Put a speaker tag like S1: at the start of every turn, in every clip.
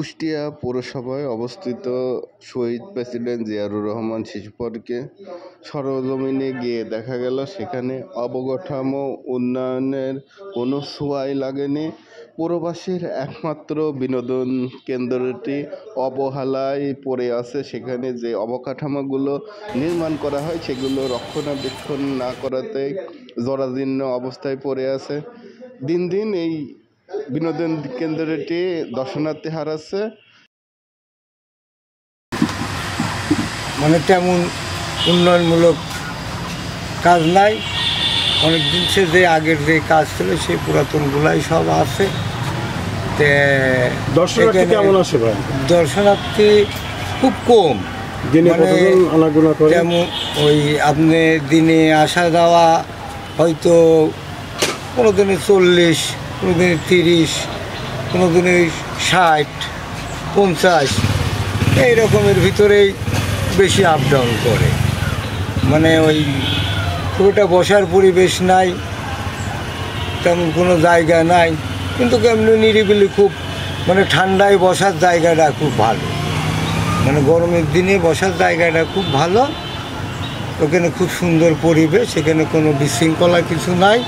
S1: কুষ্টিয়া পৌরসভায় অবস্থিত শহীদ প্রেসিডেন্ট জিয়াউর রহমান শিশু পার্কে সরেজমিনে গিয়ে দেখা গেল সেখানে অবকাঠামো উন্নয়নের কোনো ছোঁয়াই লাগেনি। পৌরবাসীর একমাত্র বিনোদন কেন্দ্রটি অবহেলায় পড়ে আছে। সেখানে যে অবকাঠামোগুলো নির্মাণ করা হয় সেগুলো রক্ষণাবেক্ষণ না করাতে জরাজীর্ণ অবস্থায় পড়ে আছে। দিন দিন এই বিনোদন কেন্দ্রটি দর্শনার্থী হারাচ্ছে।
S2: মানে তেমন উন্নয়নমূলক কাজ নাই। অনেক দিন সে যে আগের যে কাজ ছিল সেই পুরাতনগুলাই সব আছে।
S3: দর্শনার্থী কেমন আসে ভাই?
S2: দর্শনার্থী খুব কম। যেমন ওই আপনি দিনে আসা যাওয়া হয়তো কোনো দিনে 40, কোনো দিনে 30, কোনো দিনে 60, 50 এই রকমের ভিতরেই বেশি আপ ডাউন করে। মানে ওই খুব একটা বসার পরিবেশ নাই, তেমন কোনো জায়গা নাই, কিন্তু কেমনি নিরিবিলি খুব মানে ঠান্ডায় বসার জায়গাটা খুব ভালো। মানে গরমের দিনে বসার জায়গাটা খুব ভালো। ওখানে খুব সুন্দর পরিবেশ, সেখানে কোনো বিশৃঙ্খলা কিছু নাই।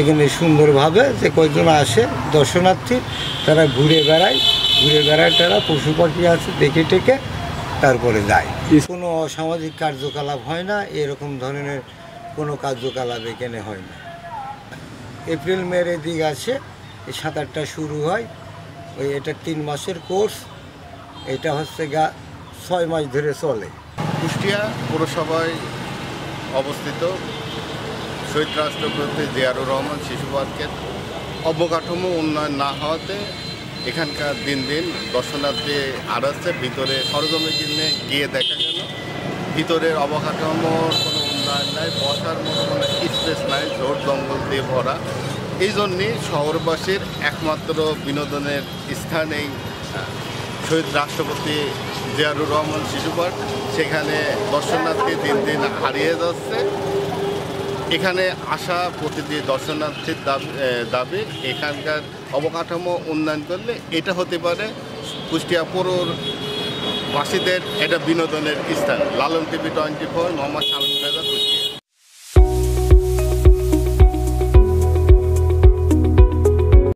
S2: এখানে সুন্দরভাবে যে কয়েকজন আসে দর্শনার্থী তারা ঘুরে বেড়ায় তারা পশু পাখি আছে দেখে টেকে তারপরে যায়। কোনো অসামাজিক কার্যকলাপ হয় না, এরকম ধরনের কোনো কার্যকলাপ এখানে হয় না। এপ্রিল মের দিক আছে, এই 7-8টা শুরু হয়। ওই এটা 3 মাসের কোর্স, এটা হচ্ছে 6 মাস ধরে চলে।
S1: কুষ্টিয়া পৌরসভায় অবস্থিত শহীদ রাষ্ট্রপতি জিয়াউর রহমান শিশু পার্কের অবকাঠামো উন্নয়ন না হওয়াতে এখানকার দিন দিন দর্শনার্থী হারাচ্ছে। ভিতরে সরজমিনে গিয়ে দেখা গেল ভিতরের অবকাঠামোর কোনো উন্নয়ন নাই, বসার মতো কোনো স্পেস নাই, ঝোড় জঙ্গল দিয়ে ভরা। এই জন্যেই শহরবাসীর একমাত্র বিনোদনের স্থান এই শহীদ রাষ্ট্রপতি জিয়াউর রহমান শিশু পার্ক। সেখানে দর্শনার্থী দিন দিন হারিয়ে যাচ্ছে। এখানে আসা প্রতিটি দর্শনার্থীর দাবি এখানকার অবকাঠামো উন্নয়ন করলে এটা হতে পারে কুষ্টিয়া পৌরবাসীদের এটা বিনোদনের স্থান। লালন টিভি 24, মোহাম্মদ